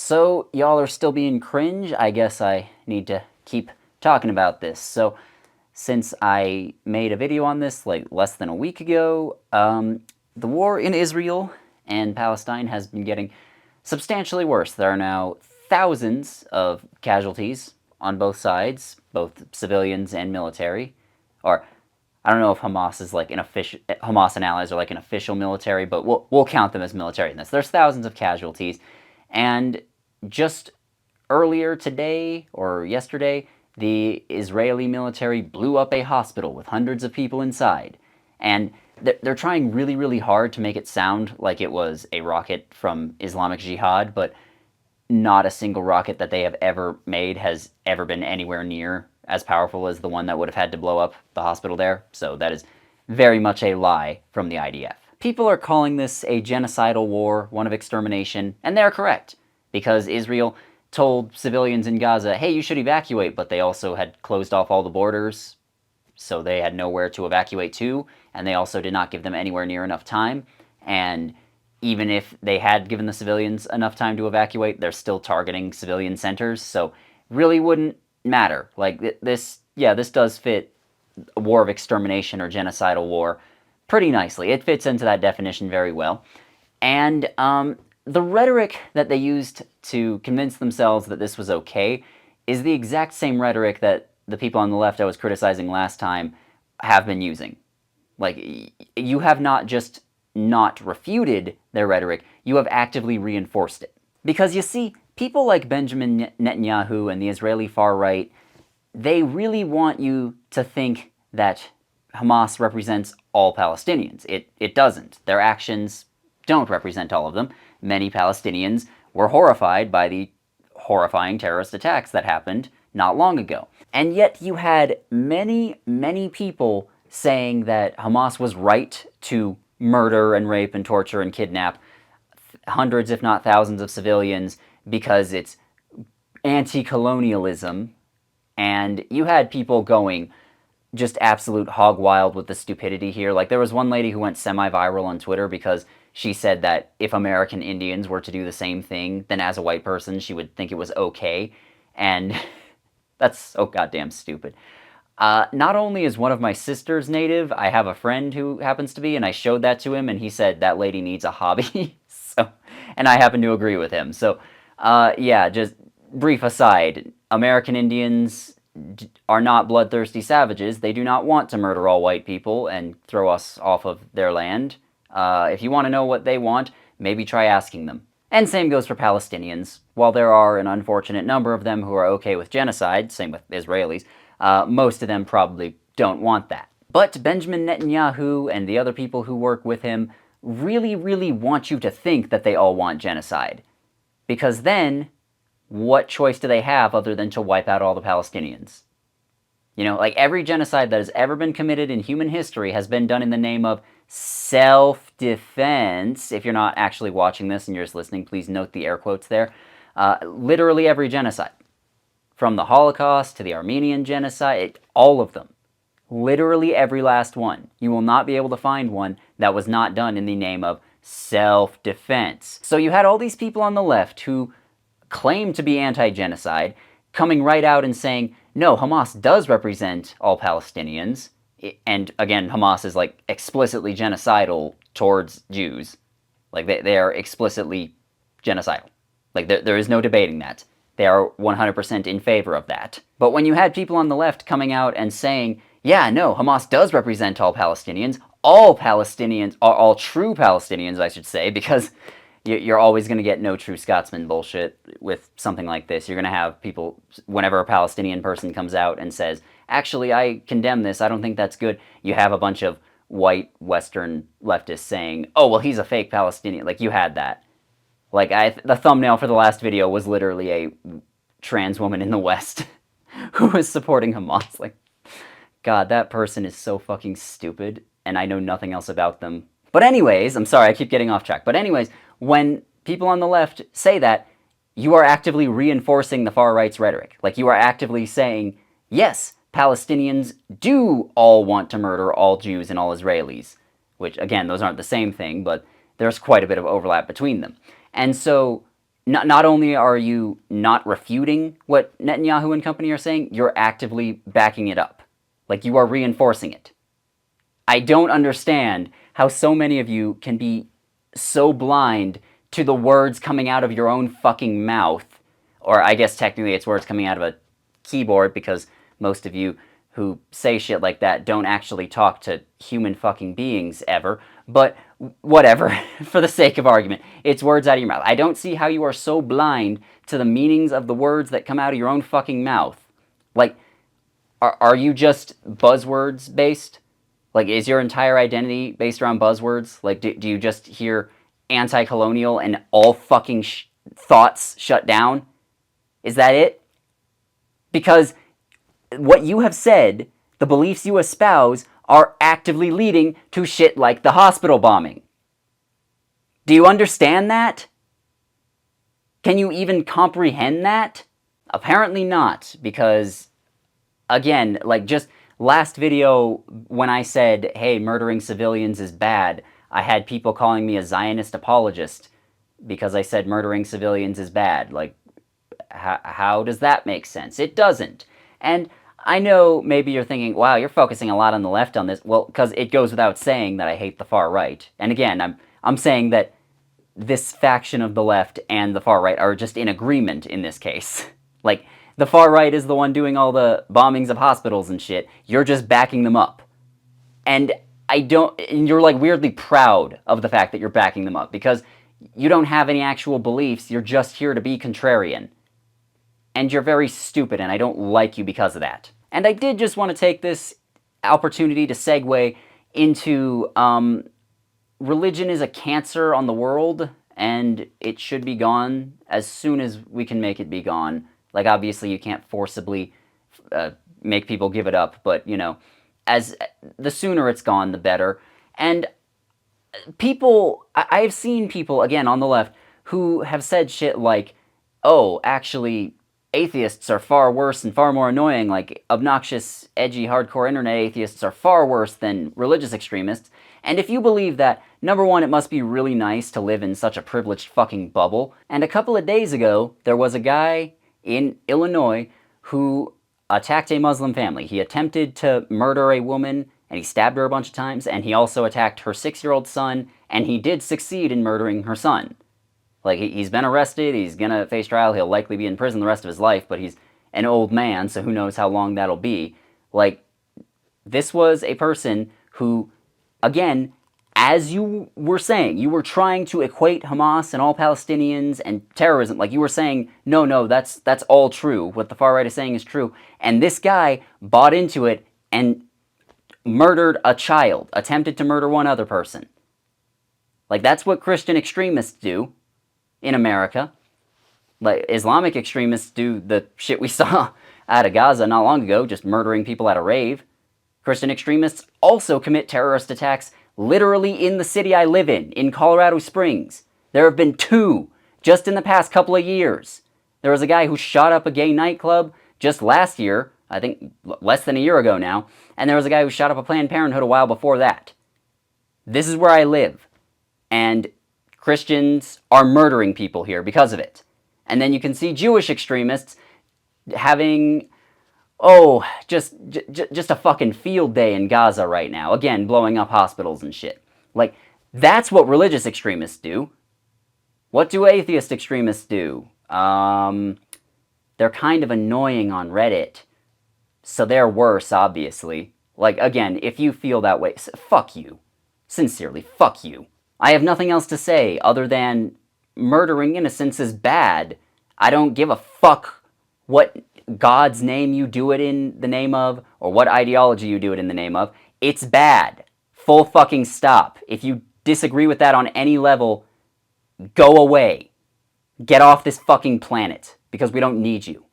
So, y'all are still being cringe? I guess I need to keep talking about this. So, since I made a video on this like less than a week ago, the war in Israel and Palestine has been getting substantially worse. There are now thousands of casualties on both sides, both civilians and military. Or I don't know if Hamas is like an official Hamas and allies are like an official military, but we'll count them as military in this. There's thousands of casualties, and just earlier today or yesterday, the Israeli military blew up a hospital with hundreds of people inside. And they're trying really, really hard to make it sound like it was a rocket from Islamic Jihad, but not a single rocket that they have ever made has ever been anywhere near as powerful as the one that would have had to blow up the hospital there. So that is very much a lie from the IDF. People are calling this a genocidal war, one of extermination, and they're correct, because Israel told civilians in Gaza, hey, you should evacuate, but they also had closed off all the borders, so they had nowhere to evacuate to, and they also did not give them anywhere near enough time. And even if they had given the civilians enough time to evacuate, they're still targeting civilian centers, so really wouldn't matter. Like, this does fit a war of extermination or genocidal war pretty nicely. It fits into that definition very well. And the rhetoric that they used to convince themselves that this was okay is the exact same rhetoric that the people on the left I was criticizing last time have been using. Like, you have not just not refuted their rhetoric, you have actively reinforced it. Because you see, people like Benjamin Netanyahu and the Israeli far right, they really want you to think that Hamas represents all Palestinians. It doesn't. Their actions don't represent all of them. Many Palestinians were horrified by the horrifying terrorist attacks that happened not long ago. And yet you had many, many people saying that Hamas was right to murder and rape and torture and kidnap hundreds, if not thousands, of civilians because it's anti-colonialism. And you had people going just absolute hog wild with the stupidity here. Like, there was one lady who went semi-viral on Twitter because she said that if American Indians were to do the same thing, then as a white person, she would think it was okay. And that's so goddamn stupid. Not only is one of my sisters Native, I have a friend who happens to be, and I showed that to him, and he said that lady needs a hobby. So, and I happen to agree with him. So, yeah, just brief aside, American Indians are not bloodthirsty savages. They do not want to murder all white people and throw us off of their land. If you want to know what they want, maybe try asking them. And same goes for Palestinians. While there are an unfortunate number of them who are okay with genocide, same with Israelis, most of them probably don't want that. But Benjamin Netanyahu and the other people who work with him really, really want you to think that they all want genocide. Because then, what choice do they have other than to wipe out all the Palestinians? You know, like, every genocide that has ever been committed in human history has been done in the name of self-defense. If you're not actually watching this and you're just listening, please note the air quotes there. Literally every genocide. From the Holocaust to the Armenian genocide, all of them. Literally every last one. You will not be able to find one that was not done in the name of self-defense. So you had all these people on the left who claim to be anti-genocide, coming right out and saying, no, Hamas does represent all Palestinians, and again, Hamas is like explicitly genocidal towards Jews. Like, they are explicitly genocidal. Like, there is no debating that. They are 100% in favor of that. But when you had people on the left coming out and saying, yeah, no, Hamas does represent all Palestinians, all true Palestinians, I should say, because you're always going to get no true Scotsman bullshit with something like this. You're going to have people, whenever a Palestinian person comes out and says, actually, I condemn this, I don't think that's good, you have a bunch of white Western leftists saying, oh, well, he's a fake Palestinian. Like, you had that. Like, the thumbnail for the last video was literally a trans woman in the West who was supporting Hamas. Like, God, that person is so fucking stupid, and I know nothing else about them. But anyways, I'm sorry, I keep getting off track. But anyways, when people on the left say that, you are actively reinforcing the far right's rhetoric. Like, you are actively saying, yes, Palestinians do all want to murder all Jews and all Israelis. Which, again, those aren't the same thing, but there's quite a bit of overlap between them. And so not only are you not refuting what Netanyahu and company are saying, you're actively backing it up. Like, you are reinforcing it. I don't understand how so many of you can be so blind to the words coming out of your own fucking mouth. Or I guess technically it's words coming out of a keyboard, because most of you who say shit like that don't actually talk to human fucking beings ever. But whatever, for the sake of argument, it's words out of your mouth. I don't see how you are so blind to the meanings of the words that come out of your own fucking mouth. Like, are you just buzzwords based? Like, is your entire identity based around buzzwords? Like, do you just hear anti-colonial and all fucking thoughts shut down? Is that it? Because what you have said, the beliefs you espouse, are actively leading to shit like the hospital bombing. Do you understand that? Can you even comprehend that? Apparently not, because, again, like, just last video when I said, hey, murdering civilians is bad, I had people calling me a Zionist apologist because I said murdering civilians is bad. Like, how does that make sense? It doesn't. And I know maybe you're thinking, wow, you're focusing a lot on the left on this. Well, because it goes without saying that I hate the far right. And again, I'm saying that this faction of the left and the far right are just in agreement in this case. Like, the far right is the one doing all the bombings of hospitals and shit. You're just backing them up. And you're like weirdly proud of the fact that you're backing them up, because you don't have any actual beliefs. You're just here to be contrarian. And you're very stupid, and I don't like you because of that. And I did just want to take this opportunity to segue into religion is a cancer on the world, and it should be gone as soon as we can make it be gone. Like, obviously, you can't forcibly make people give it up, but, you know, as the sooner it's gone, the better. And people, I've seen people, again, on the left, who have said shit like, oh, actually, atheists are far worse and far more annoying. Like, obnoxious, edgy, hardcore internet atheists are far worse than religious extremists. And if you believe that, number one, it must be really nice to live in such a privileged fucking bubble. And a couple of days ago, there was a guy in Illinois who attacked a Muslim family. He attempted to murder a woman, and he stabbed her a bunch of times, and he also attacked her 6-year-old son, and he did succeed in murdering her son. Like, he's been arrested, he's gonna face trial, he'll likely be in prison the rest of his life, but he's an old man, so who knows how long that'll be. Like, this was a person who, again, as you were saying, you were trying to equate Hamas and all Palestinians and terrorism. Like, you were saying, no, that's all true. What the far right is saying is true. And this guy bought into it and murdered a child, attempted to murder one other person. Like, that's what Christian extremists do in America. Like, Islamic extremists do the shit we saw out of Gaza not long ago, just murdering people at a rave. Christian extremists also commit terrorist attacks literally in the city I live in Colorado Springs. There have been 2 just in the past couple of years. There was a guy who shot up a gay nightclub just last year, I think less than a year ago now, and there was a guy who shot up a Planned Parenthood a while before that. This is where I live, and Christians are murdering people here because of it. And then you can see Jewish extremists having, just a fucking field day in Gaza right now. Again, blowing up hospitals and shit. Like, that's what religious extremists do. What do atheist extremists do? They're kind of annoying on Reddit. So they're worse, obviously. Like, again, if you feel that way, fuck you. Sincerely, fuck you. I have nothing else to say other than murdering innocents is bad. I don't give a fuck what God's name you do it in the name of, or what ideology you do it in the name of. It's bad. Full fucking stop. If you disagree with that on any level, go away. Get off this fucking planet, because we don't need you.